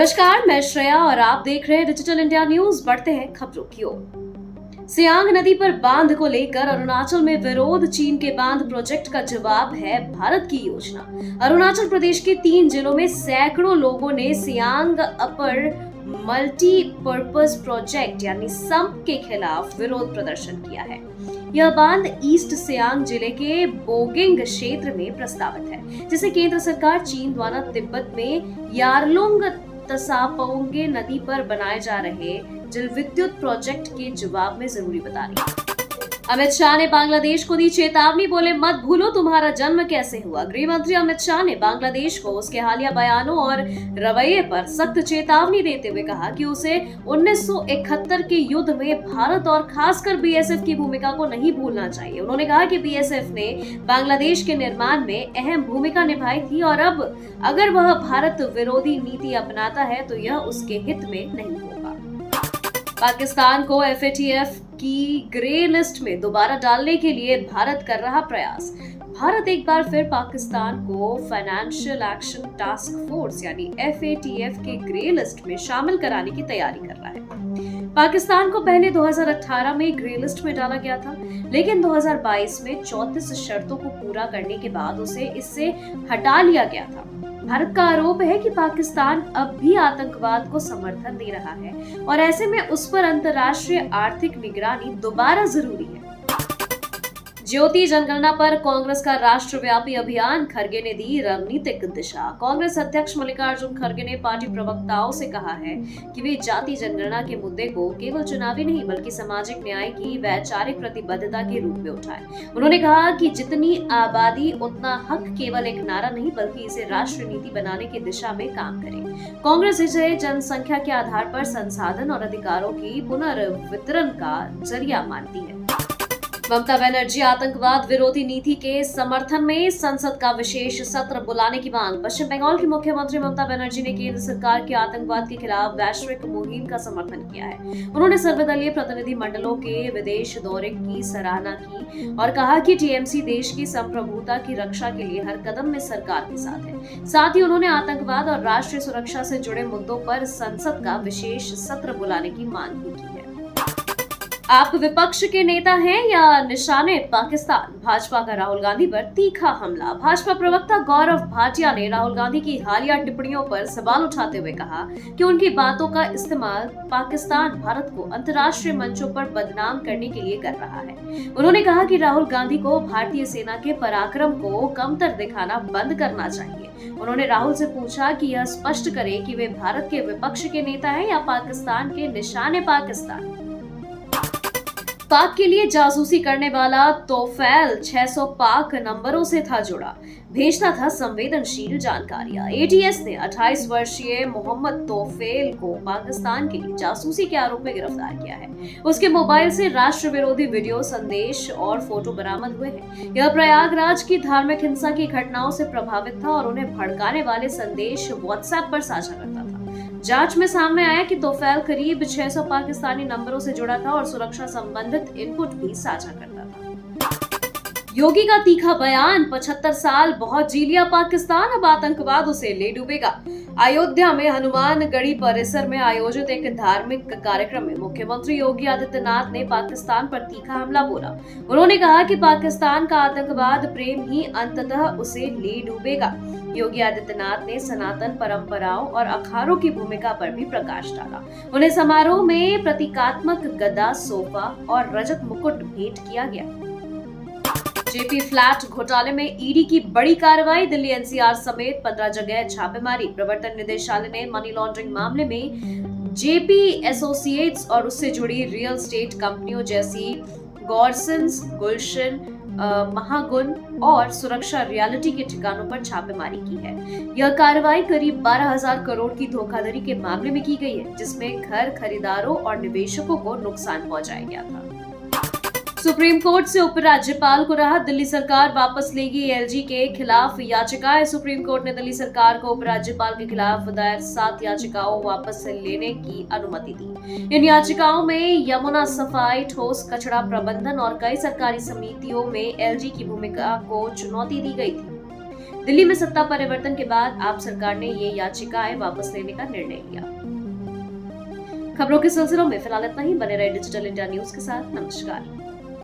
नमस्कार, मैं श्रेया और आप देख रहे हैं डिजिटल इंडिया न्यूज। बढ़ते हैं खबरों की ओर। सियांग नदी पर बांध को लेकर अरुणाचल में विरोध। चीन के बांध प्रोजेक्ट का जवाब है भारत की योजना। अरुणाचल प्रदेश के 3 जिलों में सैकड़ों लोगों ने सियांग अपर मल्टीपर्पज प्रोजेक्ट यानी सम्प के खिलाफ विरोध प्रदर्शन किया है। यह बांध ईस्ट सियांग जिले के बोगिंग क्षेत्र में प्रस्तावित है, जिसे केंद्र सरकार चीन द्वारा तिब्बत में यारलुंग तसापोंगे नदी पर बनाए जा रहे जल विद्युत प्रोजेक्ट के जवाब में जरूरी बता रही है। अमित शाह ने बांग्लादेश को दी चेतावनी, बोले मत भूलो तुम्हारा जन्म कैसे हुआ। गृह मंत्री अमित शाह ने बांग्लादेश को उसके हालिया बयानों और रवैये पर सख्त चेतावनी देते हुए कहा कि उसे 1971 के युद्ध में भारत और खासकर बीएसएफ की भूमिका को नहीं भूलना चाहिए। उन्होंने कहा कि बीएसएफ ने बांग्लादेश के निर्माण में अहम भूमिका निभाई थी और अब अगर वह भारत विरोधी नीति अपनाता है तो यह उसके हित में नहीं होगा। पाकिस्तान को एफएटीएफ की ग्रे लिस्ट में दोबारा डालने के लिए भारत कर रहा प्रयास। भारत एक बार फिर पाकिस्तान को फाइनेंशियल एक्शन टास्क फोर्स यानी एफएटीएफ के ग्रे लिस्ट में शामिल कराने की तैयारी कर रहा है। पाकिस्तान को पहले 2018 में ग्रे लिस्ट में डाला गया था, लेकिन 2022 में 34 शर्तों को पूरा करने के बाद उसे इससे हटा लिया गया था। भारत का आरोप है कि पाकिस्तान अब भी आतंकवाद को समर्थन दे रहा है और ऐसे में उस पर अंतर्राष्ट्रीय आर्थिक निगरानी दोबारा जरूरी है। ज्योति जनगणना पर कांग्रेस का राष्ट्रव्यापी अभियान, खड़गे ने दी रणनीतिक दिशा। कांग्रेस अध्यक्ष मल्लिकार्जुन खड़गे ने पार्टी प्रवक्ताओं से कहा है कि वे जाति जनगणना के मुद्दे को केवल चुनावी नहीं बल्कि सामाजिक न्याय की वैचारिक प्रतिबद्धता के रूप में उठाएं। उन्होंने कहा कि जितनी आबादी उतना हक केवल एक नारा नहीं बल्कि इसे राष्ट्रीय नीति बनाने की दिशा में काम करे। कांग्रेस इसे जनसंख्या के आधार पर संसाधन और अधिकारों की पुनर्वितरण का जरिया मानती है। ममता बनर्जी आतंकवाद विरोधी नीति के समर्थन में संसद का विशेष सत्र बुलाने की मांग। पश्चिम बंगाल की मुख्यमंत्री ममता बनर्जी ने केंद्र सरकार के आतंकवाद के खिलाफ वैश्विक मुहिम का समर्थन किया है। उन्होंने सर्वदलीय प्रतिनिधि मंडलों के विदेश दौरे की सराहना की और कहा कि टीएमसी देश की संप्रभुता की रक्षा के लिए हर कदम में सरकार के साथ है। साथ ही उन्होंने आतंकवाद और राष्ट्रीय सुरक्षा से जुड़े मुद्दों पर संसद का विशेष सत्र बुलाने की मांग भी की है। आप विपक्ष के नेता हैं या निशाने पाकिस्तान? भाजपा का राहुल गांधी पर तीखा हमला। भाजपा प्रवक्ता गौरव भाटिया ने राहुल गांधी की हालिया टिप्पणियों पर सवाल उठाते हुए कहा कि उनकी बातों का इस्तेमाल पाकिस्तान भारत को अंतर्राष्ट्रीय मंचों पर बदनाम करने के लिए कर रहा है। उन्होंने कहा कि राहुल गांधी को भारतीय सेना के पराक्रम को कमतर दिखाना बंद करना चाहिए। उन्होंने राहुल से पूछा कि यह स्पष्ट करें कि वे भारत के विपक्ष के नेता हैं या पाकिस्तान के निशाने पाकिस्तान। पाक के लिए जासूसी करने वाला तोफैल 600 पाक नंबरों से था जुड़ा, भेजता था संवेदनशील जानकारियां। एटीएस ने 28 वर्षीय मोहम्मद तोफेल को पाकिस्तान के लिए जासूसी के आरोप में गिरफ्तार किया है। उसके मोबाइल से राष्ट्र विरोधी वीडियो, संदेश और फोटो बरामद हुए हैं। यह प्रयागराज की धार्मिक हिंसा की घटनाओं से प्रभावित था और उन्हें भड़काने वाले संदेश व्हाट्सएप पर साझा करता था। जांच में सामने आया कि तोफैल करीब 600 पाकिस्तानी नंबरों से जुड़ा था और सुरक्षा संबंधित इनपुट भी साझा करता था। योगी का तीखा बयान, 75 साल बहुत जी लिया पाकिस्तान, अब आतंकवाद उसे ले डूबेगा। अयोध्या में हनुमानगढ़ी परिसर में आयोजित एक धार्मिक कार्यक्रम में मुख्यमंत्री योगी आदित्यनाथ ने पाकिस्तान पर तीखा हमला बोला। उन्होंने कहा कि पाकिस्तान का आतंकवाद प्रेम ही अंततः उसे ले डूबेगा। योगी आदित्यनाथ ने सनातन परंपराओं और अखाड़ों की भूमिका पर भी प्रकाश डाला। उन्हें समारोह में प्रतीकात्मक गदा, सोफा और रजत मुकुट भेंट किया गया। जेपी फ्लैट घोटाले में ईडी की बड़ी कार्रवाई, दिल्ली एनसीआर समेत 15 जगह छापेमारी। प्रवर्तन निदेशालय ने मनी लॉन्ड्रिंग मामले में जेपी एसोसिएट्स और उससे जुड़ी रियल एस्टेट कंपनियों जैसी गॉर्सन्स, गुलशन, महागुन और सुरक्षा रियलिटी के ठिकानों पर छापेमारी की है। यह कार्रवाई करीब 12,000 करोड़ की धोखाधड़ी के मामले में की गई है, जिसमें घर खरीदारों और निवेशकों को नुकसान पहुंचाया गया था। सुप्रीम कोर्ट से उपराज्यपाल को राहत, दिल्ली सरकार वापस लेगी एलजी के खिलाफ याचिकाएं। सुप्रीम कोर्ट ने दिल्ली सरकार को उपराज्यपाल के खिलाफ दायर 7 याचिकाओं वापस लेने की अनुमति दी। इन याचिकाओं में यमुना सफाई, ठोस कचरा प्रबंधन और कई सरकारी समितियों में एलजी की भूमिका को चुनौती दी गई थी। दिल्ली में सत्ता परिवर्तन के बाद आप सरकार ने ये याचिकाएं वापस लेने का निर्णय लिया। खबरों के सिलसिलों में फिलहाल इतना ही। बने रहे डिजिटल इंडिया न्यूज के साथ। नमस्कार।